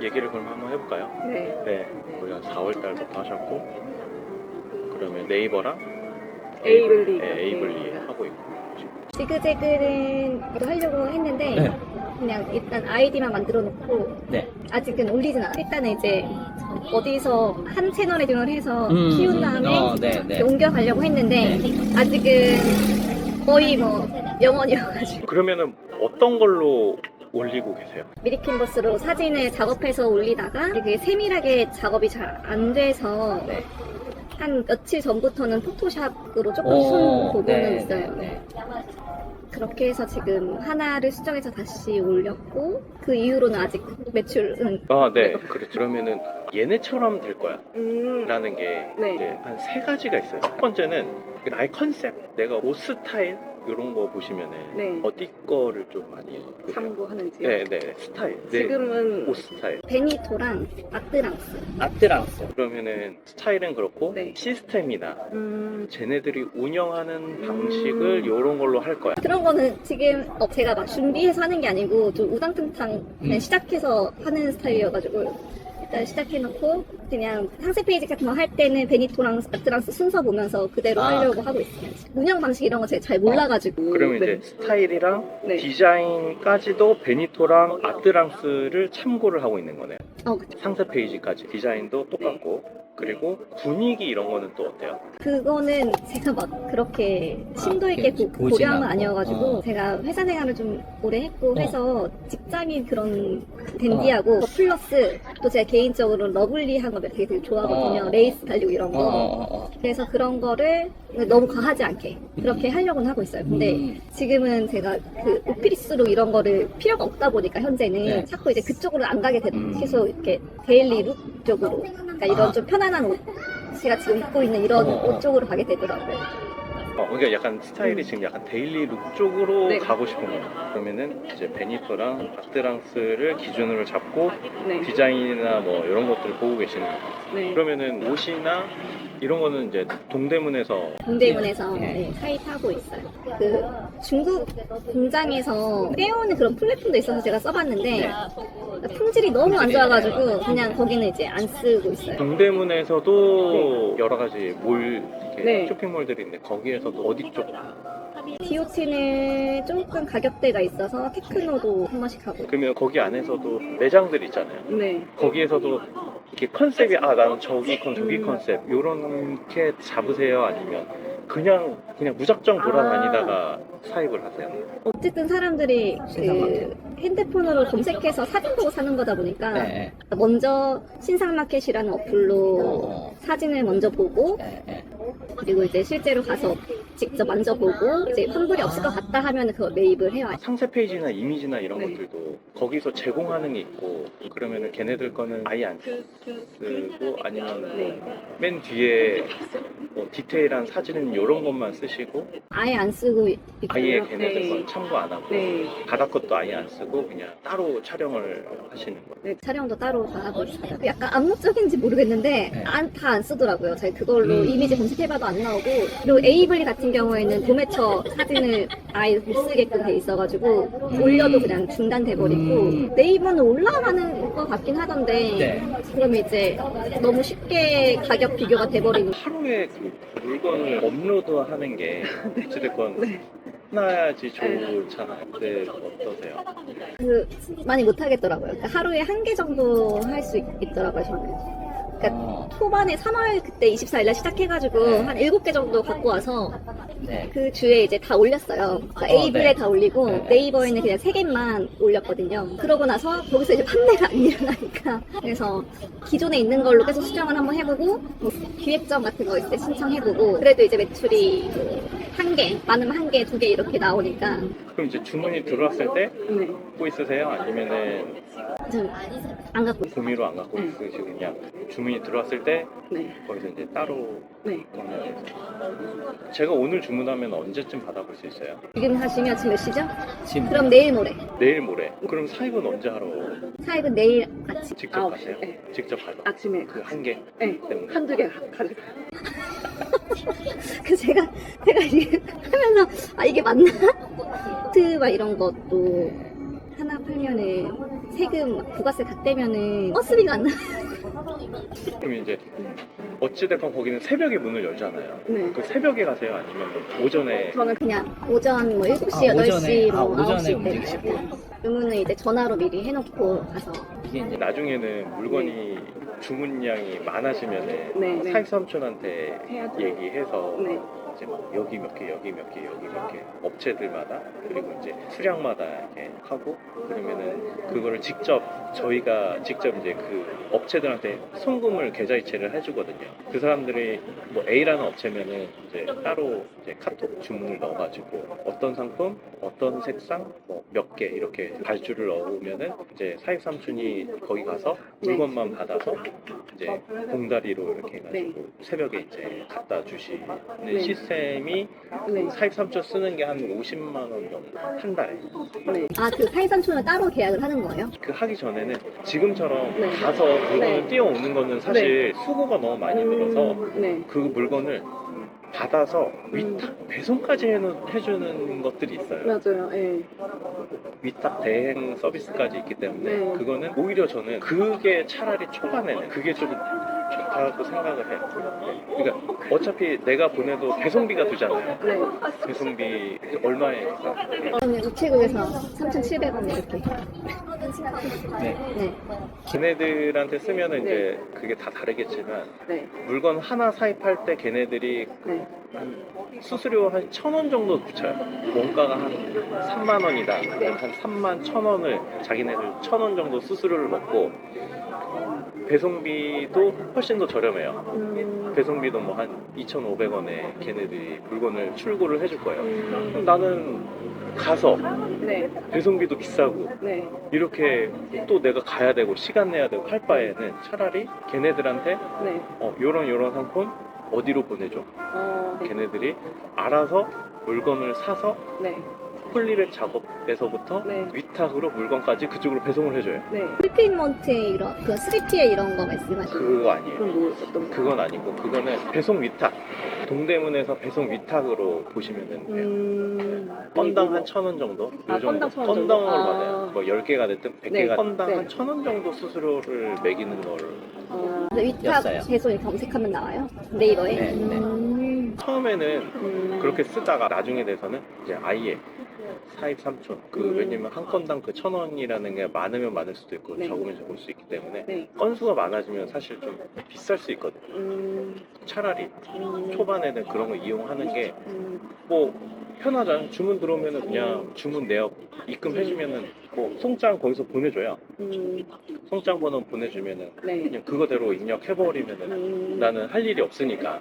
얘기를 그럼 한번 해볼까요? 네. 네, 우리가 4월 달부터 하셨고, 그러면 네이버랑 에이블리. 네, 에이블리 하고 있고. 지그재그는 또 하려고 했는데 네. 그냥 일단 아이디만 만들어 놓고 네. 아직은 올리진 않아. 일단은 이제 어디서 한 채널에 등록해서 키운 다음에 네. 옮겨가려고 했는데 아직은 거의 뭐 영원이어가지고 그러면은 어떤 걸로 올리고 계세요? 미리캔버스로 사진을 작업해서 올리다가 되게 세밀하게 작업이 잘 안 돼서 네. 한 며칠 전부터는 포토샵으로 조금 손 보고는 있어요. 네. 그렇게 해서 지금 하나를 수정해서 다시 올렸고 그 이후로는 아직 매출은 네. 그러면은 얘네처럼 될 거야. 라는 게 네. 이제 한 세 가지가 있어요. 첫 번째는 나의 컨셉, 내가 옷 스타일 이런 거 보시면은 네. 어디 거를 좀 많이 보세요? 참고하는지요? 네, 스타일. 네, 지금은 옷 스타일. 베니토랑 아트랑스 아트랑스. 그러면은 스타일은 그렇고 네. 시스템이나 쟤네들이 운영하는 방식을 음. 이런 걸로 할 거야. 그런 거는 지금 제가 막 준비해서 하는 게 아니고 좀 우당탕탕 그냥 시작해서 하는 스타일이어가지고 일단 시작해놓고 그냥 상세 페이지 같은 거 할 때는 베니토랑 아트랑스 순서 보면서 그대로 하려고 하고 있어요. 운영 방식 이런 거 제가 잘 몰라가지고 그러면 네. 이제 스타일이랑 네. 디자인까지도 베니토랑 아트랑스를 참고를 하고 있는 거네요. 그쵸. 상세 페이지까지 디자인도 똑같고 그리고 분위기 이런 거는 또 어때요? 그거는 제가 막 그렇게 심도 있게 보진 고려한 건 않고. 아니어가지고 제가 회사 생활을 좀 오래 했고 해서 직장인 그런 댄디하고 플러스 또 제가 개인적으로 러블리한 거 되게 좋아하거든요. 레이스 달리고 이런 거. 그래서 그런 거를 너무 과하지 않게 그렇게 하려고는 하고 있어요. 근데 지금은 제가 그 오피스룩 이런 거를 필요가 없다 보니까 현재는 네. 자꾸 이제 그쪽으로 안 가게 되고 계속 이렇게 데일리 룩 쪽으로 그러니까 이런 좀 편안한 옷 제가 지금 입고 있는 이런 옷 쪽으로 가게 되더라고요. 그러니까 약간 스타일이 지금 약간 데일리 룩 쪽으로 네. 가고 싶은 거예요. 그러면은 이제 베니토랑 아트랑스를 기준으로 잡고 네. 디자인이나 뭐 이런 것들을 보고 계시는 거예요. 네. 그러면은 옷이나 이런 거는 이제 동대문에서 동대문에서 사입하고 있어요. 그 중국 공장에서 떼오는 그런 플랫폼도 있어서 제가 써봤는데 품질이 너무 안 좋아가지고 그냥 거기는 이제 안 쓰고 있어요. 동대문에서도 여러 가지 몰 이렇게 네. 쇼핑몰들이 있는데 거기에서도 어디 쪽? 디오티는 조금 가격대가 있어서 테크노도 한 번씩 하고 그러면 거기 안에서도 매장들 있잖아요. 네. 거기에서도 이렇게 컨셉이 나는 저기 컨셉 요렇게 잡으세요? 아니면 그냥 무작정 돌아다니다가 사입을 하세요? 어쨌든 사람들이 그 핸드폰으로 검색해서 사진 보고 사는 거다 보니까 네. 먼저 신상마켓이라는 어플로 사진을 먼저 보고 그리고 이제 실제로 가서 직접 만져보고 이제 환불이 없을 것 같다 하면 그거 매입을 해와요. 상세 페이지나 이미지나 이런 네. 것들도 거기서 제공하는 게 있고 그러면은 걔네들 거는 아예 안 쓰고 아니면 네. 맨 뒤에 뭐 디테일한 사진은 이런 것만 쓰시고 아예 안 쓰고 아예 있고요. 걔네들 네. 건 참고 안 하고 네. 바닥 것도 아예 안 쓰고 그냥 따로 촬영을 하시는 거예요. 촬영도 따로 다 하고 있어요. 약간 암묵적인지 모르겠는데 다 안 쓰더라고요. 제가 그걸로 이미지 검색해봐도 안 나오고 그리고 에이블리 같은 경우에는 도매처 사진을 아예 못 쓰게끔 돼 있어가지고 올려도 그냥 중단돼버리고 네이버는 올라가는 것 같긴 하던데 네. 그러면 이제 너무 쉽게 가격 비교가 돼버리는 하루에 그 물건을 업로드하는 게 어찌됐건 해놔야지 좋잖아요. 근데 어떠세요? 많이 못 하겠더라고요. 그러니까 하루에 한 개 정도 할 수 있더라고요, 저는. 그러니까 초반에 3월 그때 24일날 시작해가지고 한 7개 정도 갖고 와서 그 주에 이제 다 올렸어요. 그러니까 에이블에 네. 다 올리고 네이버에는 그냥 3개만 올렸거든요. 그러고 나서 거기서 이제 판매가 안 일어나니까 그래서 기존에 있는 걸로 계속 수정을 한번 해보고 뭐 기획점 같은 거 있을 때 신청해보고 그래도 이제 매출이 한 개, 많으면 한 개, 2개 이렇게 나오니까 그럼 이제 주문이 들어왔을 때 네. 갖고 있으세요? 아니면은 좀 안 갖고 있어요. 구미로 안 갖고 있으시고 그냥 주문이 들어왔을 때 네. 거기서 이제 따로 네. 그러면 제가 오늘 주문하면 언제쯤 받아볼 수 있어요? 지금 하시면 지금 몇 시죠? 지금 그럼 내일 모레. 내일 모레. 그럼 사입은 언제 하러 사입은 내일 아침. 직접 9시. 가세요? 네. 직접 가서 아침에 그 한 개 네. 때문에 한두 개 가져가요. 그 제가 이게 하면서 이게 맞나? 막 이런 것도 하나 팔면은 세금, 부가세 다 떼면은 버스비가 안 나. 그럼 이제 어찌됐건 거기는 새벽에 문을 열잖아요. 네. 그 새벽에 가세요? 아니면 오전에? 저는 그냥 오전 뭐 7시, 아, 8시, 오전에, 뭐 오전에 9시 움직이시고. 주문은 이제 전화로 미리 해놓고 가서. 이게 이제 나중에는 물건이 주문량이 많아지면은 네. 사익 삼촌한테 해야죠. 얘기해서 네. 이제 막 여기 몇 개, 여기 몇 개, 여기 몇 개 업체들마다 그리고 이제 수량마다 이렇게 하고 그러면은 그거를 직접 저희가 직접 이제 그 업체들한테 송금을 계좌이체를 해주거든요. 그 사람들이 뭐 A라는 업체면은 이제 따로 이제 카톡 주문을 넣어가지고 어떤 상품, 어떤 색상, 뭐 몇 개 이렇게 발주를 넣으면은 이제 사익 삼촌이 거기 가서 물건만 받아서 이제 봉다리로 이렇게 해가지고 새벽에 이제 갖다 주시는 시스템이 네. 사익 삼촌 쓰는 게 한 50만 원 정도 한 달에. 네. 아, 그 사이삼촌을 따로 계약을 하는 거예요? 그 하기 전에는 지금처럼 네. 가서 물건을 네. 뛰어오는 거는 사실 수고가 너무 많이 들어서 네. 그 물건을 받아서 위탁 배송까지 해주는 것들이 있어요. 맞아요. 예. 위탁 대행 서비스까지 있기 때문에 네. 그거는 오히려 저는 그게 차라리 초반에는 그게 좀 좋다고 생각을 해요. 그러니까 어차피 내가 보내도 배송비가 들잖아요. 네. 배송비 얼마에 저는 우체국에서 3,700원 이렇게. 네. 네. 걔네들한테 쓰면은 이제 그게 다 다르겠지만 네. 물건 하나 사입할 때 걔네들이 네. 한 수수료 한 1,000원 정도 붙여요. 원가가 한 3만 원이다. 그럼 한 3만 1,000원을 자기네들 1,000원 정도 수수료를 먹고 배송비도 훨씬 더 저렴해요. 배송비도 뭐 한 2,500원에 걔네들이 물건을 출고를 해줄 거예요. 그럼 나는 가서 네. 배송비도 비싸고 네. 이렇게 또 내가 가야 되고 시간 내야 되고 할 바에는 차라리 걔네들한테 네. 요런 상품 어디로 보내줘. 걔네들이 알아서 물건을 사서 네. 폴리백 작업에서부터 네. 위탁으로 물건까지 그쪽으로 배송을 해줘요. 네. 풀필먼트 이런, 그 3PL 이런 거 말씀하시는 그거 아니에요. 그럼 뭐 어떤 거? 그건 아니고 그거는 배송 위탁. 동대문에서 배송 위탁으로 보시면은 건당 한 1,000원 정도? 아, 요 정도. 건당 1,000원 정도? 건당으로 아. 받아요. 뭐 10개가 됐든 100개가 네. 건당 네. 한 1,000원 정도 수수료를 매기는 걸 근데 위탁 였어요. 배송 이렇게 검색하면 나와요? 네이버에? 네, 네. 처음에는 그렇게 쓰다가 나중에 돼서는 이제 아예 사입 삼촌 왜냐면 한 건당 그 1,000원이라는 게 많으면 많을 수도 있고 네. 적으면 적을 수 있기 때문에 네. 건수가 많아지면 사실 좀 비쌀 수 있거든. 차라리 초반에는 그런 거 이용하는 게 뭐 편하잖아. 주문 들어오면은 그냥 주문 내역 입금해주면은 뭐 송장 거기서 보내줘요. 송장 번호 보내주면은 네. 그냥 그거대로 입력해버리면은 나는 할 일이 없으니까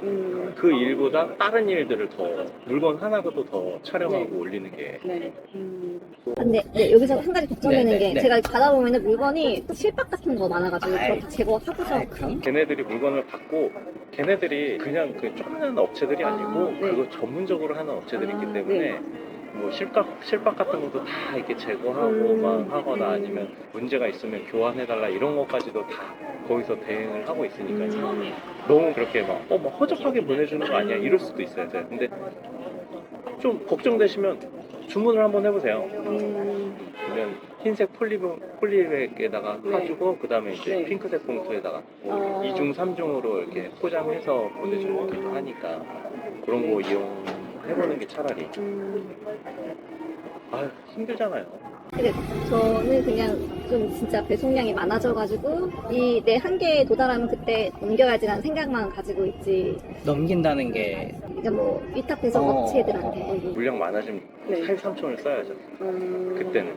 그 일보다 다른 일들을 더 물건 하나라도 더 촬영하고 네. 올리는 게 네. 근데 여기서 한 가지 걱정되는 네, 네, 게 네. 제가 받아보면 물건이 실밥 같은 거 많아가지고 아이. 그거 다 제거하고서 걔네들이 물건을 받고 걔네들이 그냥 그 조그마한 업체들이 아니고 네. 그거 전문적으로 하는 업체들이 있기 아, 때문에 네. 뭐 실밥 같은 것도 다 이렇게 제거하고 막 하거나 아니면 문제가 있으면 교환해달라 이런 것까지도 다 거기서 대응을 하고 있으니까 너무 그렇게 막 허접하게 보내주는 거 아니야 이럴 수도 있어요. 근데 좀 걱정되시면 주문을 한번 해보세요. 그러면 흰색 폴리백에다가 네. 사주고 그 다음에 이제 네. 핑크색 봉투에다가 아. 2중 3중으로 이렇게 포장해서 보내주기도 하니까 그런 거 이용해보는 게 차라리 힘들잖아요. 근데 저는 그냥 좀 진짜 배송량이 많아져가지고 이 내 한계에 도달하면 그때 옮겨야지라는 생각만 가지고 있지. 넘긴다는 게 그러니까 뭐 위탁 배송 업체들한테. 물량 많아지면 네. 사입 3촌을 써야죠. 그때는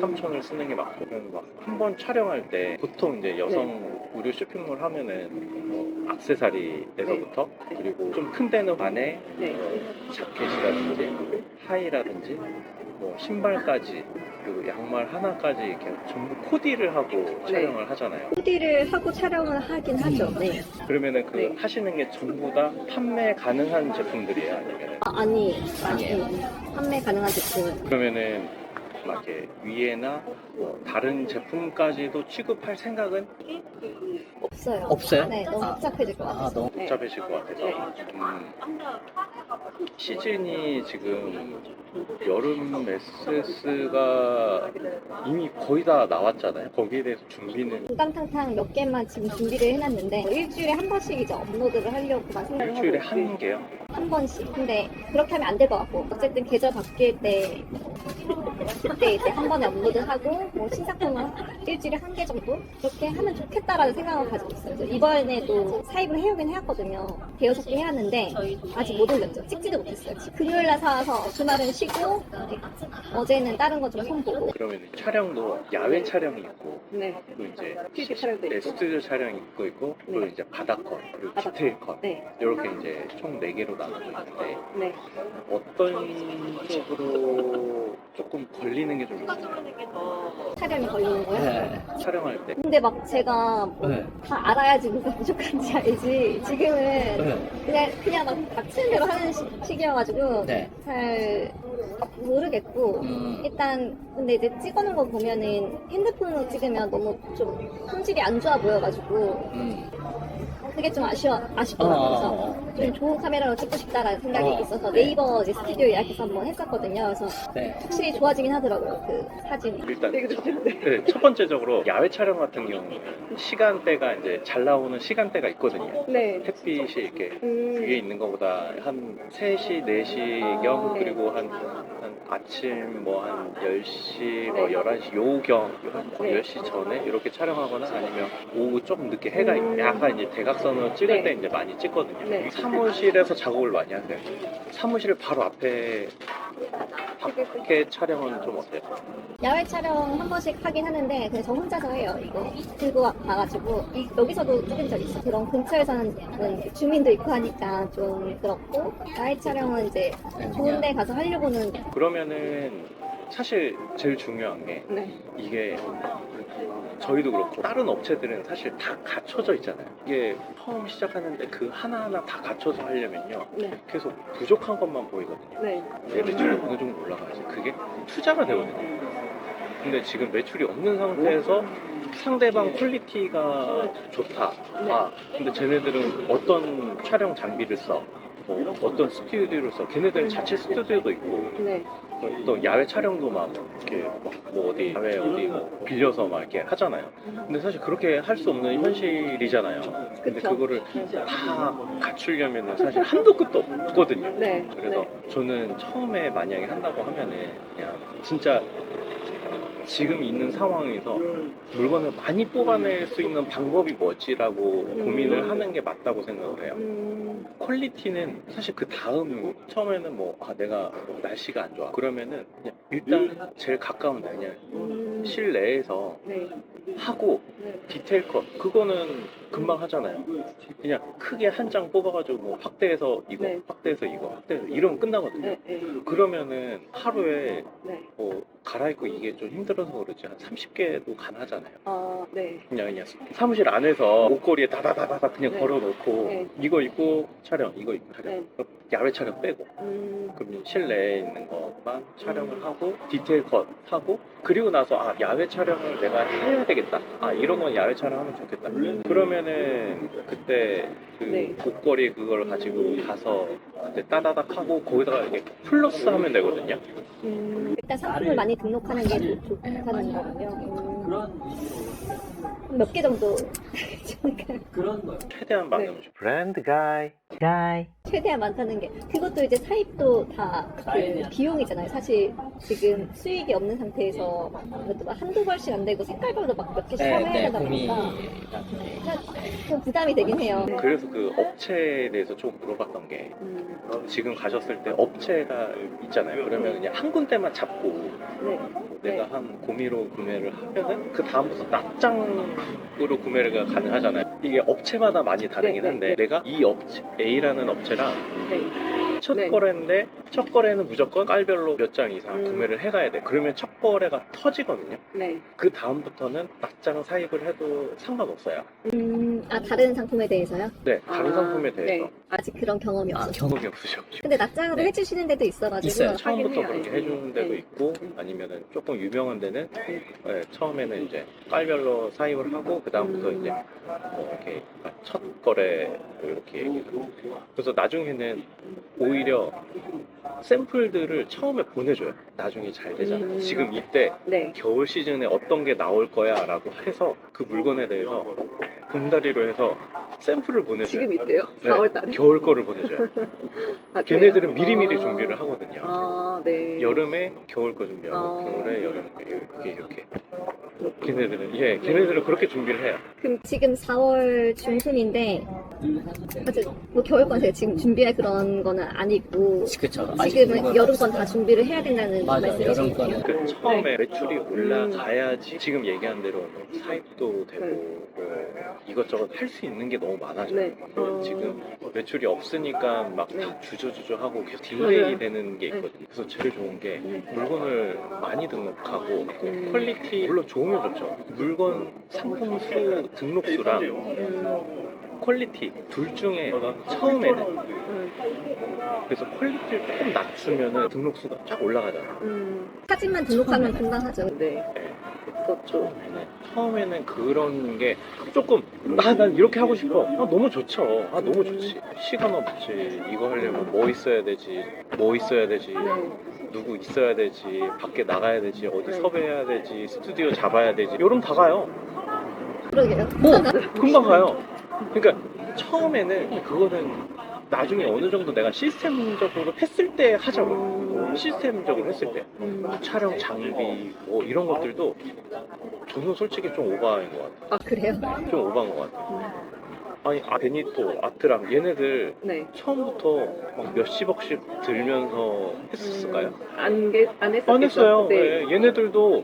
3촌을 쓰는 게 맞고 한 번 촬영할 때 보통 이제 여성 의류 쇼핑몰 하면은 뭐 액세서리에서부터 그리고 좀 큰 데는 안에 네. 자켓이라든지 하의라든지 뭐 신발까지 그리고 양말 하나까지 이렇게 전부 코디를 하고 촬영을 하잖아요. 코디를 하고 촬영을 하긴 하죠. 네. 그러면은 그 네. 하시는 게 전부 다 판매 가능한 제품들이에요, 아니면 아니에요. 아니에요. 판매 가능한 제품. 그러면은 막 이렇게 위에나 뭐 다른 제품까지도 취급할 생각은 없어요. 없어요? 네, 너무 복잡해질 것 같아요. 너무 복잡해질 것 같아서 시즌이 지금 여름 SS가 이미 거의 다 나왔잖아요. 거기에 대해서 준비는 우당탕탕 몇 개만 지금 준비를 해놨는데 일주일에 한 번씩 이제 업로드를 하려고만 생각을 하고 일주일에 있고, 한 개요. 한 번씩. 근데 그렇게 하면 안 될 것 같고 어쨌든 계절 바뀔 때 그때 이제 한 번에 업로드하고 뭐 신상품을 일주일에 한 개 정도 그렇게 하면 좋겠다라는 생각을 가지고 있어요. 그래서 이번에도 사입을 해오긴 해왔거든요. 대여섯 개 해왔는데 아직 못 올렸죠. 찍지도 못했어요. 금요일날 사와서 주말은 쉬고 어제는 다른 거 좀 손보고. 그러면 촬영도 야외 촬영이 있고 네. 그리고 이제 스튜디오 촬영도 있고. 스튜디오 촬영이 있고 그리고 네. 이제 바닥 컷 그리고 바닥 디테일 컷 네. 이렇게 이제 총 4개로 나눠져 있는데 네. 어떤 쪽으로 조금 걸리는 게 좀 있어요? 촬영이 걸리는 거예요? 네. 촬영할 때 근데 막 제가 뭐 네. 다 알아야지 뭐가 부족한지 알지. 지금은 네. 그냥 막 닥치는 대로 하는 시기여가지고 네. 잘 모르겠고 일단 근데 이제 찍어놓은 거 보면은 핸드폰으로 찍으면 너무 좀 품질이 안 좋아 보여가지고 그게 좀 아쉽더라고요. 그래서 좀 좋은 카메라로 찍고 싶다라는 생각이 있어서 네. 네이버 이제 스튜디오 예약해서 한번 했었거든요. 그래서 네. 확실히 좋아지긴 하더라고요. 그 사진이. 일단 되게 좋던데. 네, 첫 번째적으로 야외 촬영 같은 경우는 시간대가 이제 잘 나오는 시간대가 있거든요. 네. 햇빛이 이렇게 위에 있는 것보다 한 3시, 4시경 네. 그리고 한 아침 뭐 한 10시, 뭐 네. 11시 요경 네. 10시 전에 이렇게 촬영하거나 아니면 오후 조금 늦게 해가 약간 이제 대각선으로 찍을 네. 때 이제 많이 찍거든요. 네. 사무실에서 작업을 많이 하세요. 사무실 바로 앞에 밖에 촬영은 좀 어때요? 야외 촬영 한 번씩 하긴 하는데 그냥 저 혼자서 해요. 이거 들고 와가지고 여기서도 찍은 적 있어. 그런 근처에서는 주민도 있고 하니까 좀 그렇고 야외 촬영은 이제 좋은 데 가서 하려고는 그러면은 사실 제일 중요한 게 네. 이게 저희도 그렇고 다른 업체들은 사실 다 갖춰져 있잖아요. 이게 처음 시작하는데 그 하나하나 다 갖춰서 하려면요 네. 계속 부족한 것만 보이거든요. 네. 내 매출이 어느 정도 올라가야지 그게 투자가 되거든요. 근데 지금 매출이 없는 상태에서 상대방 퀄리티가 좋다. 아 근데 쟤네들은 어떤 촬영 장비를 써? 뭐 어떤 스튜디오를 써? 걔네들은 자체 스튜디오도 있고 네. 또 야외 촬영도 막 이렇게 뭐 어디 야외 어디 뭐 빌려서 막 이렇게 하잖아요. 근데 사실 그렇게 할 수 없는 현실이잖아요. 근데 그쵸. 그거를 다 갖추려면은 사실 한도 끝도 없거든요. 네. 그래서 네. 저는 처음에 만약에 한다고 하면은 그냥 진짜 지금 있는 상황에서 물건을 많이 뽑아낼 수 있는 방법이 뭐지라고 고민을 하는 게 맞다고 생각을 해요. 퀄리티는 사실 그 다음 처음에는 뭐 내가 날씨가 안 좋아 그러면은 그냥 일단 제일 가까운 데 그냥 실내에서 네. 하고 네. 디테일 컷 그거는 금방 하잖아요. 그냥 크게 한 장 뽑아가지고 뭐 확대해서 이거 네. 확대해서 이거 확대해서 이러면 끝나거든요. 네. 네. 그러면은 하루에 네. 뭐 갈아입고 이게 좀 힘들어서 그렇지 한 30개도 가능하잖아요. 아, 네. 그냥 사무실 안에서 옷걸이에 다다다다다 그냥 네. 걸어놓고 네. 이거 입고 촬영 이거 입고 촬영 네. 그럼 야외 촬영 빼고 그럼 실내에 있는 것만 촬영을 하고 디테일 컷 하고 그리고 나서 야외 촬영을 내가 해야 되겠다 이런 건 야외 촬영하면 좋겠다 그러면은 그때 그 네. 옷걸이 그걸 가지고 가서 그때 따다닥 하고 거기다가 이렇게 플러스 하면 되거든요. 일단 상품을 많이 등록하는 게 좋다는 거고요. 몇 개 정도 최대한 많은 네. 브랜드 가이 최대한 많다는 게 그것도 이제 사입도 다 그 비용이잖아요. 사실 지금 수익이 없는 상태에서 그것도 막 한두 벌씩 안 되고 색깔별로 막 몇 개씩 사야 되다 보니까 좀 부담이 되긴 해요. 그래서 그 업체에 대해서 좀 물어봤던 게 지금 가셨을 때 업체가 있잖아요. 그러면 그냥 한 군데만 잡고 네. 내가 한 고미로 구매를 하면은 그 다음부터 납장으로 구매가 가능하잖아요. 이게 업체마다 많이 다르긴 네, 한데 네. 내가 이 업체 A라는 업체랑 네. 첫 네. 거래인데 첫 거래는 무조건 깔별로 몇 장 이상 음. 구매를 해가야 돼. 그러면 첫 거래가 터지거든요. 네. 그 다음부터는 낱장 사입을 해도 상관없어요. 다른 상품에 대해서요? 네, 다른 아, 상품에 대해서 네. 아직 그런 경험이 없어요. 경험이 없으셔. 근데 납작으로 네. 해주시는 데도 있어가지고. 있어요. 처음부터 하긴 그렇게 해요. 해주는 데도 네. 있고 아니면은 조금 유명한 데는 네, 처음에는 이제 깔별로 사입을 하고 그 다음부터 이제 이렇게 첫 거래 이렇게 얘기를 하고 그래서 나중에는 오히려 샘플들을 처음에 보내줘요. 나중에 잘 되잖아. 지금 이때 네. 겨울 시즌에 어떤 게 나올 거야 라고 해서 그 물건에 대해서 봉다리로 해서 샘플을 보내줘요. 지금 있대요? 네, 4월달에? 겨울 거를 보내줘요. 아, 걔네들은 그래요? 미리미리 아. 준비를 하거든요. 아, 네. 여름에 겨울 거 준비하고 아. 겨울에 여름 거 이렇게 걔네들은 그렇게 준비를 해요. 그럼 지금 4월 중순인데 아직 뭐 겨울 건 제가 지금 준비할 그런 거는 아니고 그쵸. 지금은 여름 건 다 준비를 해야 된다는 맞아, 말씀이시죠? 여름 거는. 그 처음에 매출이 올라가야지 지금 얘기한 대로 사입도 되고 뭐 이것저것 할 수 있는 게 너무 많아져요. 네. 지금 매출이 없으니까 막 네. 다 주저주저하고 계속 딜레이 맞아요. 되는 게 있거든요. 그래서 제일 좋은 게 네. 물건을 많이 등록하고 퀄리티 물론 좋으면 좋죠. 물건 상품 수 등록수랑 퀄리티 둘 중에 처음에는 그래서 퀄리티를 조금 낮추면은 등록수가 쫙 올라가잖아. 사진만 등록하면 금방 하죠. 네. 그렇죠. 처음에는 그런 게 조금 난 이렇게 하고 싶어. 너무 좋죠. 너무 좋지. 시간 없지. 이거 하려면 뭐 있어야 되지. 뭐 있어야 되지. 네. 누구 있어야 되지. 밖에 나가야 되지. 어디 네. 섭외해야 되지. 스튜디오 잡아야 되지. 여름 다 가요. 그러게요. 금방 가요. 그러니까 처음에는 그거는 나중에 어느 정도 내가 시스템적으로 했을 때 하자고. 시스템적으로 했을 때. 촬영 장비 뭐 이런 것들도 저는 솔직히 좀 오버한 것 같아요. 아 그래요? 좀 오버한 것 같아요. 아니 베니토 아트랑 얘네들 네. 처음부터 막 몇십억씩 들면서 했었을까요? 안 했었겠죠? 안 했어요. 네. 네, 얘네들도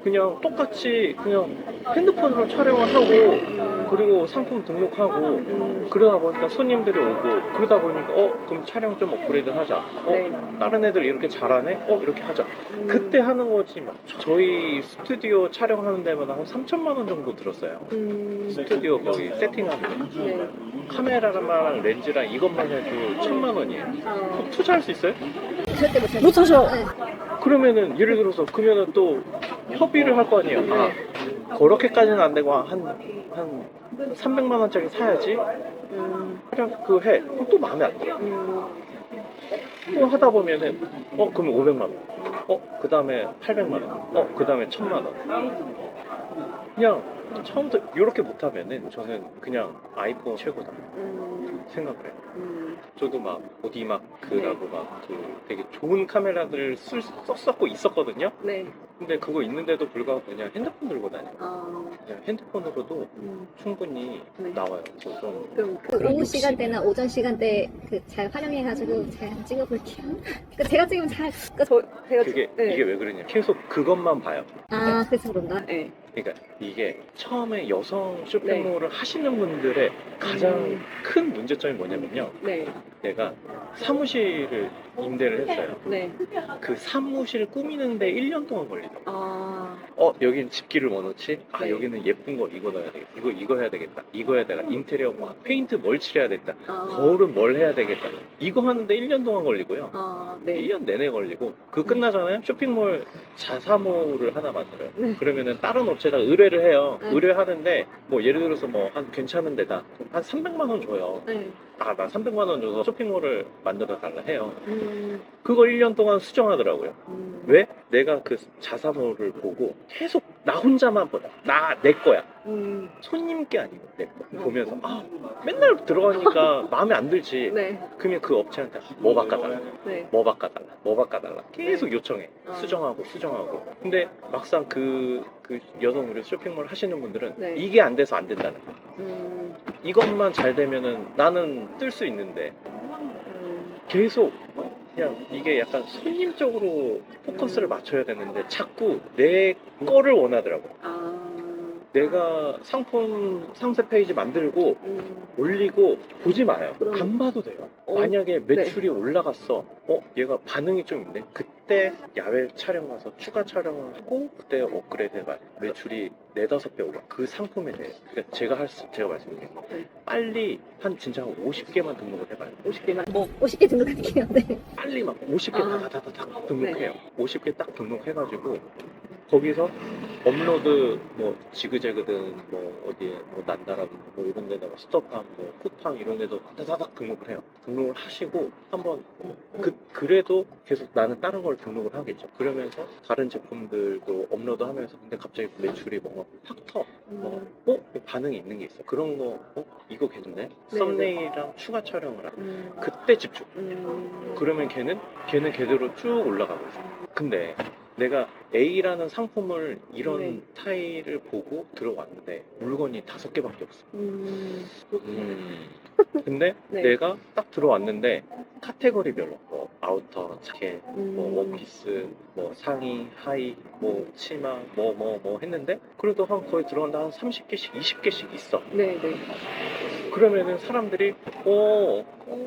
그냥 똑같이 그냥 핸드폰으로 촬영을 하고 그리고 상품 등록하고 그러다 보니까 손님들이 오고 그러다 보니까 그럼 촬영 좀 업그레이드 하자. 네. 다른 애들 이렇게 잘하네? 이렇게 하자. 그때 하는 거지 막 저희 스튜디오 촬영하는 데마다 한 3천만 원 정도 들었어요. 스튜디오 거기 세팅하는 거. 네. 카메라랑 렌즈랑 이것만 해도 1,000만 원이에요. 그거 투자할 수 있어요? 절대 못하죠. 못하죠. 네. 그러면은 예를 들어서 그러면은 또 협의를 할 거 아니에요. 그렇게까지는 안 되고 한 300만 원짜리 사야지. 그냥 그거 해. 그럼 또 마음에 안 들어. 또 하다 보면은 그러면 500만 원. 그 다음에 800만 원. 그 다음에 1000만 원. 그냥 처음부터 이렇게 못하면은 저는 그냥 아이폰 최고다 생각을 해요. 저도 막 보디마크라고 막 그 되게 좋은 카메라들을 썼었고 있었거든요. 네. 근데 그거 있는데도 불구하고 그냥 핸드폰 들고 다녀요. 아, 그냥 핸드폰으로도 충분히 네. 나와요. 좀 그럼 그 오후 시간대나 오전 시간대 잘 활용해가지고 잘 찍어볼게요. 제가 찍으면 잘. 제가 그게 네. 이게 왜 그러냐? 계속 그것만 봐요. 그래서 그런가? 네. 그러니까 이게 처음에 여성 쇼핑몰을 하시는 분들의 가장 큰 문제점이 뭐냐면요. 네. 내가 사무실을 임대를 했어요. 네. 그 사무실 꾸미는데 1년 동안 걸리더라고요. 아, 여긴 집기를 뭐 넣지? 네. 여기는 예쁜 거 이거 넣어야 되겠다. 이거 해야 되겠다. 이거 해야 되겠다. 인테리어 페인트 뭘 칠해야 되겠다. 거울은 뭘 해야 되겠다. 이거 하는데 1년 동안 걸리고요. 네. 1년 내내 걸리고 그거 끝나잖아요. 쇼핑몰 자사몰을 하나 만들어요. 네. 그러면은 다른 업체에다 의뢰를 해요. 네. 의뢰하는데 뭐 예를 들어서 뭐 한 괜찮은 데다 한 300만 원 줘요. 네. 나 300만 원 줘서 쇼핑몰을 만들어 달라 해요. 그걸 1년 동안 수정하더라고요. 왜? 내가 그 자사몰을 보고 계속 나 혼자만 보다. 내 거야. 손님 게 아니고 내 거. 보면서 맨날 들어가니까 마음에 안 들지. 네. 그러면 그 업체한테 뭐 바꿔달라. 네. 뭐 바꿔달라. 뭐 바꿔달라. 계속 요청해. 아. 수정하고. 근데 막상 그 여성 의류 쇼핑몰 하시는 분들은 네. 이게 안 돼서 안 된다는 거야. 이것만 잘 되면은 나는 뜰 수 있는데 계속 그냥 이게 약간 손님 쪽으로 포커스를 맞춰야 되는데 자꾸 내 거를 원하더라고. 내가 상품 상세 페이지 만들고 올리고 보지 마요. 그럼. 안 봐도 돼요. 어, 만약에 매출이 올라갔어. 얘가 반응이 좀 있네. 그때 야외 촬영 가서 추가 촬영을 하고 그때 업그레이드 해봐요. 매출이 4-5배 올라. 그 상품에 대해. 그러니까 제가 말씀드린 거. 네. 빨리 한 진짜 한 50개만 등록을 해봐요. 50개만. 뭐 50개 등록할게요. 네. 빨리 막 50개 아. 다다다닥 등록해요. 50개 딱 등록해가지고 거기서 업로드 뭐 지그재그든 뭐 어디에 뭐 난다라든 뭐 이런 데다가 스톱팜 뭐 쿠팡 이런 데도 다다닥 등록을 해요. 등록을 하시고 한번 그래도 계속 나는 다른 걸 등록을 하겠죠. 그러면서 다른 제품들도 업로드하면서 근데 갑자기 매출이 뭔가 확 터뭐 반응이 있는 게 있어. 그런 거 이거 괜찮네. 썸네일이랑 추가 촬영을 하고 그때 집중. 그러면 걔는 걔대로 쭉 올라가고 있어. 근데 내가 A라는 상품을 이런 네. 타일을 보고 들어왔는데 물건이 5개밖에 없어. 근데 네. 내가 딱 들어왔는데 카테고리별로 뭐 아우터, 자켓, 뭐 원피스, 뭐 상의, 하의, 뭐 치마, 뭐 했는데 그래도 한 거의 들어간다 한 30개씩, 20개씩 있어. 네네. 그러면은 사람들이 이거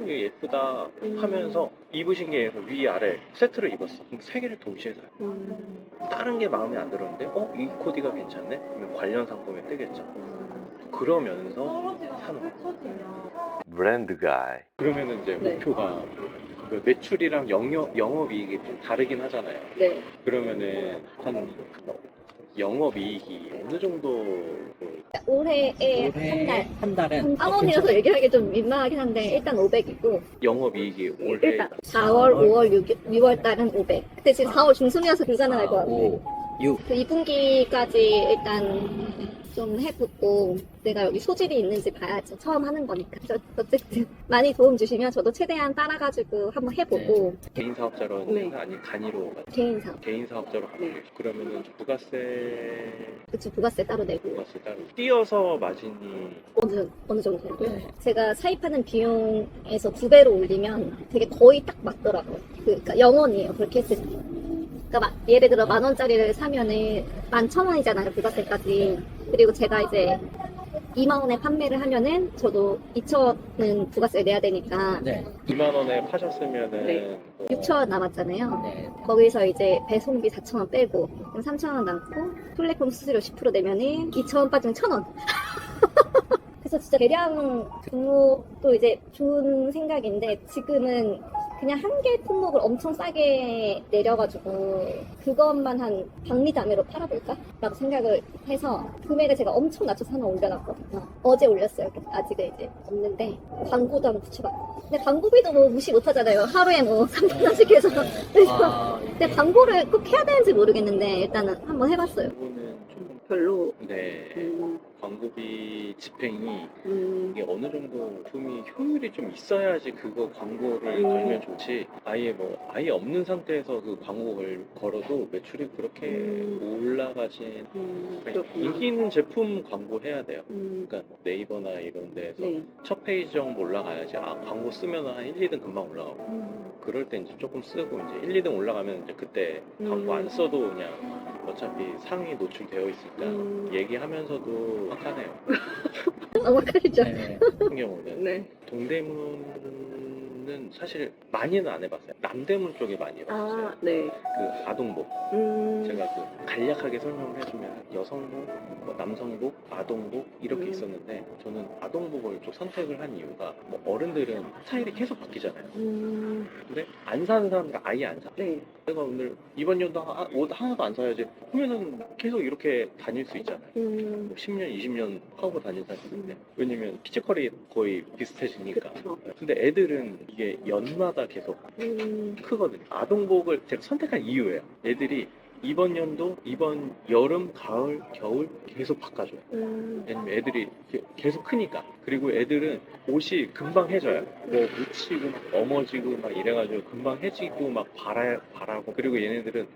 예쁘다 하면서 입으신 게 위아래 세트를 입었어. 그럼 3개를 동시에 사요. 다른 게 마음에 안 들었는데 이 코디가 괜찮네? 그러면 관련 상품에 뜨겠죠. 그러면서 사는 거야. 브랜드 가이. 그러면은 이제 네. 목표가 그 매출이랑 영업이익이 좀 다르긴 하잖아요. 네. 그러면은 한 영업이익이 어느 정도 올해에 올해 한 달. 한 달은 빵원이라서 얘기하기 좀 민망하긴 한데 일단 500이고 영업이익이 올해 일단 4월, 5월, 6월 달은 500. 근데 지금 4월 중순이어서 불가능할 것 같고 5, 6. 그 2분기까지 일단 좀 해보고 내가 여기 소질이 있는지 봐야죠. 처음 하는 거니까. 어쨌든 많이 도움 주시면 저도 최대한 따라가지고 한번 해보고 개인 사업자로 네. 아니 단위로 개인 사업. 개인 사업자로 가는 게 그러면은 부가세 그쵸, 부가세 따로 내고 따로 띄어서 마진이 어느 정도 되고요. 제가 사입하는 비용에서 2배로 올리면 되게 거의 딱 맞더라고요. 그러니까 영원이에요. 그렇게 했을 때. 그러니까 예를 들어 10,000원짜리를 사면은 11,000원이잖아요. 부가세까지. 그리고 제가 이제 20,000원에 판매를 하면은 저도 2,000원은 부가세를 내야 되니까 네. 2만 원에 파셨으면은 네. 6,000원 남았잖아요. 네. 거기서 이제 배송비 4,000원 빼고 그럼 3,000원 남고 플랫폼 수수료 10% 내면은 2,000원 빠지면 1,000원. 그래서 진짜 대량 등록도 이제 좋은 생각인데 지금은 그냥 한 개 품목을 엄청 싸게 내려가지고 그것만 한 박리담회로 팔아볼까? 라고 생각을 해서 금액을 제가 엄청 낮춰서 하나 올려놨거든요. 어제 올렸어요. 아직은 이제 없는데 광고도 한번 붙여봤고 근데 광고비도 뭐 무시 못하잖아요. 하루에 뭐 3,000원씩 해서 그래서 근데 광고를 꼭 해야 되는지 모르겠는데 일단은 한번 해봤어요. 이거는 좀 별로. 네. 광고비 집행이 이게 어느 정도 효율이 좀 있어야지 그거 광고를 걸면 좋지. 아예 없는 상태에서 그 광고를 걸어도 매출이 그렇게 올라가진. 인기 있는 제품 광고 해야 돼요. 그러니까 뭐 네이버나 이런 데에서 네. 첫 페이지 정도 올라가야지. 광고 쓰면 한 1, 2등 금방 올라가고. 그럴 때 이제 조금 쓰고 이제 1, 2등 올라가면 이제 그때 광고 안 써도 그냥 어차피 상위 노출되어 있으니까 얘기하면서도 확하네요. 정확하죠. 네. 같은 경우는 네. 동대문은 사실 많이는 안 해봤어요. 남대문 쪽에 많이 해봤어요. 아, 네. 그 아동복. 제가 그 간략하게 설명을 해주면 여성복, 뭐 남성복, 아동복 이렇게 있었는데 저는 아동복을 좀 선택을 한 이유가 뭐 어른들은 스타일이 계속 바뀌잖아요. 근데 안 사는 사람들 아예 안 사. 네. 내가 오늘 이번 연도 옷 하나도 안 사야지 하면은 계속 이렇게 다닐 수 있잖아요. 뭐 10년, 20년 하고 다닐 사람인데 왜냐면 피지컬이 거의 비슷해지니까. 그쵸. 근데 애들은 이게 연마다 계속 크거든요. 아동복을 제가 선택한 이유예요. 애들이 이번 연도, 이번 여름, 가을, 겨울 계속 바꿔줘요. 왜냐면 애들이 계속 크니까. 그리고 애들은 옷이 금방 해져요. 뭐 묻히고 막 넘어지고 막 이래가지고 금방 해지고 막 바라고. 그리고 얘네들은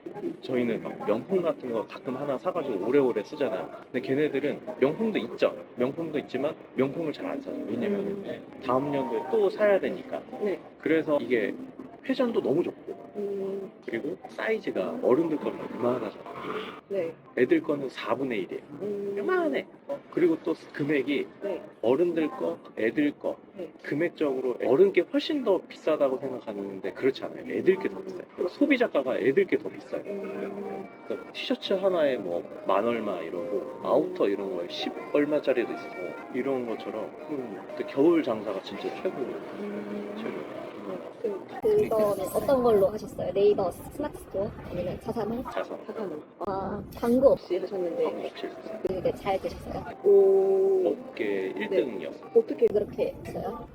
저희는 막 명품 같은 거 가끔 하나 사가지고 오래오래 쓰잖아요. 근데 걔네들은 명품도 있죠. 명품도 있지만 명품을 잘 안 사요. 왜냐면 다음 연도에 또 사야 되니까. 네. 그래서 이게 회전도 너무 좋고 그리고 사이즈가 어른들 거는 이만하잖아. 네. 애들 거는 4분의 1이에요. 요만해. 그리고 또 금액이 네. 어른들 거, 애들 거 네. 금액적으로 어른 게 훨씬 더 비싸다고 생각하는데 그렇지 않아요. 애들 게 더 비싸요. 소비자가가 애들 게 더 비싸요. 그러니까 티셔츠 하나에 뭐 만 얼마 이러고 아우터 이런 거에 10 얼마짜리도 있어. 이런 것처럼 또 겨울 장사가 진짜 최고예요. 최고예요. 그거는 어떤 걸로 하셨어요? 네이버 스마트 스토어? 아니면 자사몰? 자산 사과는 아, 광고 없이 없이 하셨는데 없이 했어요. 그게 잘 되셨어요? 오 업계 1등이었어요. 어떻게 그렇게 했어요?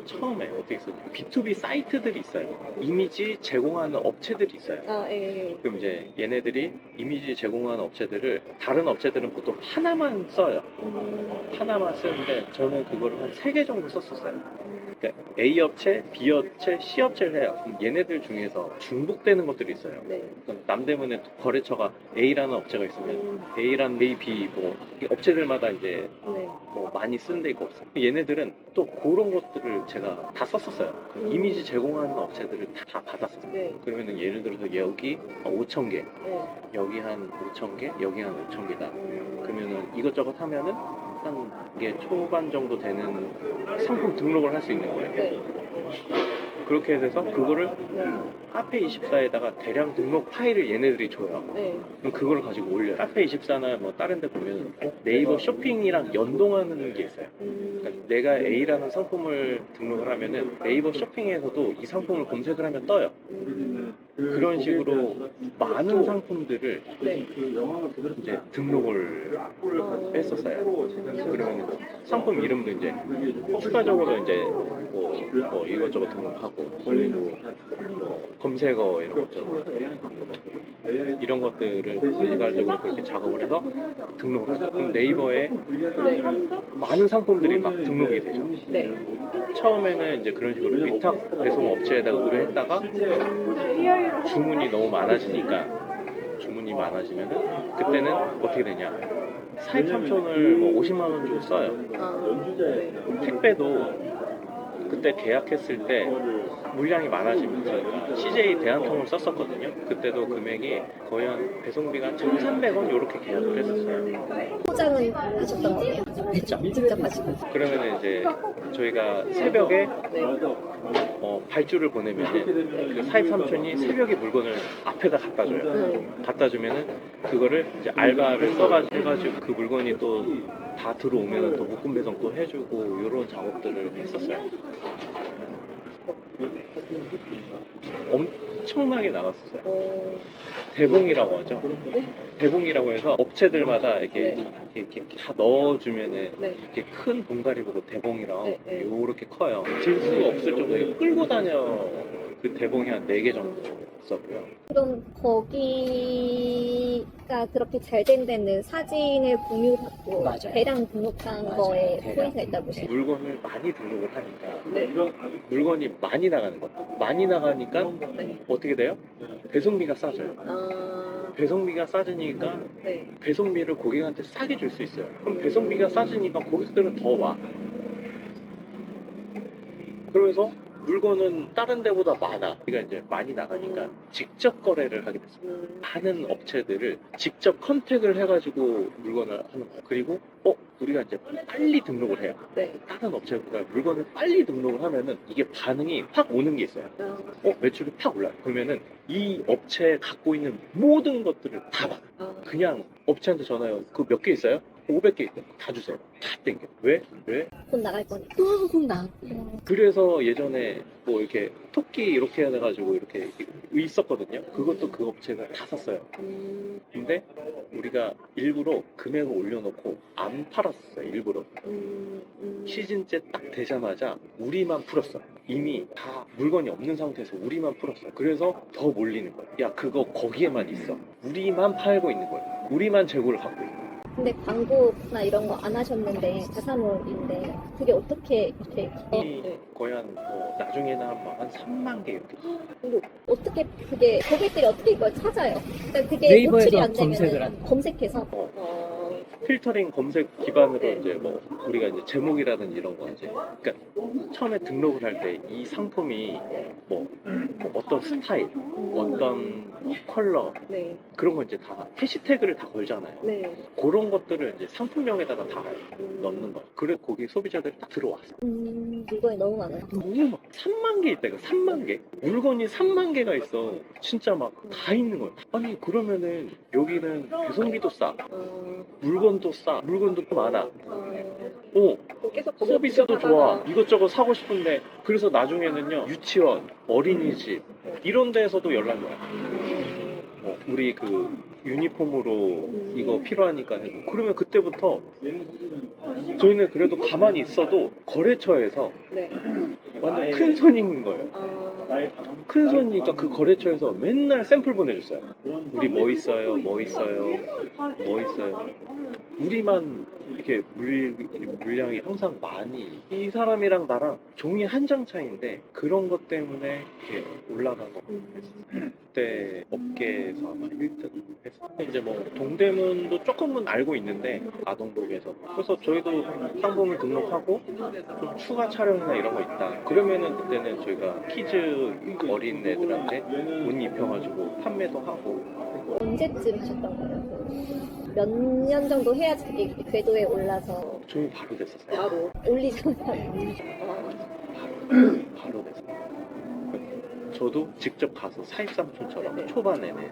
처음에 어떻게 했었냐. B2B 사이트들이 있어요. 이미지 제공하는 업체들이 있어요. 예. 그럼 이제 얘네들이 이미지 제공하는 업체들을 다른 업체들은 보통 하나만 써요. 하나만 쓰는데 저는 그거를 한 3개 정도 썼었어요. 그러니까 A 업체, B 업체, C 업체를 해요. 그럼 얘네들 중에서 중복되는 것들이 있어요. 네. 그럼 남대문에 거래처가 A라는 업체가 있으면 A라는 A, B 뭐 이 업체들마다 이제 네. 뭐 많이 쓰는 데 있고 없어요. 얘네들은 또 그런 것들을 제가 다 썼었어요. 이미지 제공하는 업체들을 다 받았어요. 네. 그러면은 예를 들어서 여기 5,000개, 네. 여기 한 5,000개, 여기 한 5,000개다. 그러면은 이것저것 하면은 한 이게 초반 정도 되는 상품 등록을 할 수 있는 거예요. 네. 그렇게 해서 그거를 네. 카페24에다가 대량 등록 파일을 얘네들이 줘요. 네. 그럼 그걸 가지고 올려요. 카페24나 뭐 다른 데 보면 네이버 쇼핑이랑 연동하는 게 있어요. 그러니까 내가 A라는 상품을 등록을 하면은 네이버 쇼핑에서도 이 상품을 검색을 하면 떠요. 그런 식으로 많은 상품들을 네. 이제 등록을 했었어요. 그러면 상품 이름도 이제 추가적으로 이제 뭐 이것저것 등록하고 그리고 뭐 검색어 이런 것들 이런 것들을 일괄적으로 그렇게 작업을 해서 등록을 하죠. 그럼 네이버에 많은 상품들이 막 등록이 되죠. 네. 처음에는 이제 그런 식으로 위탁 배송 업체에다가 의뢰했다가 주문이 너무 많아지면은 그때는 어떻게 되냐, 사입 삼촌을 뭐 50만 원 주고 써요. 네. 택배도 그때 계약했을 때 물량이 많아지면서 CJ 대한통을 썼었거든요. 그때도 금액이 거의 한 배송비가 한 1,300원 이렇게 계약을 했었어요. 포장은 하셨던 거예요? 했죠. 직접 하시고. 그러면 이제 저희가 새벽에 네. 발주를 보내면은 그 사입 삼촌이 새벽에 물건을 앞에다 갖다 줘요. 갖다 주면은 그거를 이제 알바를 써가지고 해가지고 그 물건이 또 다 들어오면은 또 묶음 배송 또 해주고 이런 작업들을 했었어요. 엄청나게 나갔었어요. 대봉이라고 하죠. 대봉이라고 해서 업체들마다 이렇게 다 넣어주면은 네. 이렇게 큰 봉다리 보고 대봉이랑 네, 네. 요렇게 커요. 들 수가 없을 정도로 끌고 다녀. 그 대봉이 한 4개 정도 있었고요. 그럼 거기가 그렇게 잘 된 데는 사진을 공유받고 맞아요. 대량 등록한 맞아요. 거에 대량. 포인트가 있다고 보시면 물건을 많이 등록을 하니까 네. 물건이 많이 나가는 거죠. 많이 나가니까 네. 어떻게 돼요? 배송비가 싸져요. 배송비가 싸지니까 네. 배송비를 고객한테 싸게 줄 수 있어요. 그럼 배송비가 싸지니까 고객들은 더 와. 그러면서 물건은 다른 데보다 많아. 우리가 이제 많이 나가니까 직접 거래를 하게 됐습니다. 많은 업체들을 직접 컨택을 해가지고 물건을 하는 거예요. 그리고 우리가 이제 빨리 등록을 해요. 네. 다른 업체보다 물건을 빨리 등록을 하면은 이게 반응이 확 오는 게 있어요. 매출이 팍 올라요. 그러면은 이 업체에 갖고 있는 모든 것들을 다 받아. 그냥 업체한테 전화해요. 그거 몇 개 있어요? 500개 있어요. 다 주세요. 다 땡겨. 왜? 곧 나갈 거니까. 그래서 예전에 뭐 이렇게 토끼 이렇게 해가지고 이렇게 있었거든요. 그것도 그 업체가 다 샀어요. 근데 우리가 일부러 금액을 올려놓고 안 팔았어요. 일부러. 시즌째 딱 되자마자 우리만 풀었어요. 이미 다 물건이 없는 상태에서 우리만 풀었어요. 그래서 더 몰리는 거예요. 야, 그거 거기에만 있어. 우리만 팔고 있는 거예요. 우리만 재고를 갖고 있는 거예요. 근데 광고나 이런 거 안 하셨는데 자사몰인데 그게 어떻게 이렇게 거의 뭐 나중에는 한 3만 개 이렇게. 어떻게 그게 고객들이 어떻게 이걸 찾아요? 그러니까 그게 네이버에서 노출이 안 검색을 되면 검색해서 필터링 검색 기반으로 네. 이제 뭐 우리가 이제 제목이라든지 이런 거 이제 그러니까 처음에 등록을 할 때 이 상품이 뭐 어떤 스타일, 어떤 컬러 네. 그런 거 이제 다 해시태그를 다 걸잖아요. 네. 그런 것들을 이제 상품명에다가 다 넣는 거야. 그래 거기 소비자들이 딱 들어왔어. 물건이 너무 많아요. 너무 막 3만 개 있다 이거 3만 개 물건이 3만 개가 있어. 진짜 막 다 있는 거야. 아니 그러면은 여기는 배송비도 싸, 물건도 싸, 물건도 많아. 오 계속 서비스도 좋아. 이것저것 사고 싶은데 그래서 나중에는요 유치원, 어린이집 이런 데에서도 연락이 와요. 우리 그 유니폼으로 이거 필요하니까 해도. 그러면 그때부터 저희는 그래도 가만히 있어도 거래처에서 네. 완전 큰 손인 거예요. 아, 큰 손이니까 그 거래처에서 맨날 샘플 보내줬어요. 우리 뭐 있어요, 뭐 있어요, 뭐 있어요. 우리만 이렇게 물량이 항상 많이. 이 사람이랑 나랑 종이 한 장 차이인데 그런 것 때문에 이렇게 올라간 거. 그때 업계에서 아마 1등 했어. 이제 뭐 동대문도 조금은 알고 있는데 아동복에서. 그래서 저희도 상품을 등록하고 좀 추가 촬영이나 이런 거 있다. 그러면은 그때는 저희가 키즈 어린 애들한테 옷 입혀가지고 판매도 하고. 언제쯤 하셨던 거예요? 몇 년 정도 해야지 그게 궤도에 올라서 저희 바로 됐었어요. 바로. 올리자마자 바로 됐어요. 저도 직접 가서 사입삼촌처럼 초반에는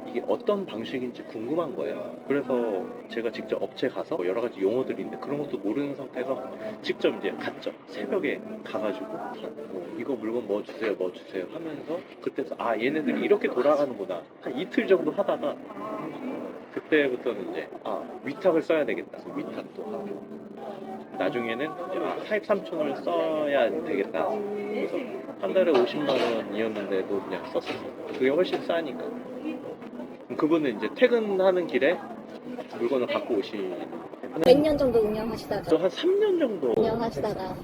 이게 어떤 방식인지 궁금한 거예요. 그래서 제가 직접 업체 가서 여러 가지 용어들이 있는데 그런 것도 모르는 상태에서 직접 이제 갔죠. 새벽에 가가지고 이거 물건 뭐 주세요 하면서 그때서 아 얘네들이 이렇게 돌아가는구나. 한 이틀 정도 하다가 그때부터는 이제 아 위탁을 써야 되겠다. 위탁도 하고 나중에는 이제 아, 사입삼촌을 써야 되겠다. 그래서 한 달에 50만 원이었는데도 그냥 썼어요. 그게 훨씬 싸니까. 그분은 이제 퇴근하는 길에 물건을 갖고 오시는. 몇 년 정도 운영하시다가 저 한 3년 정도 운영하시다가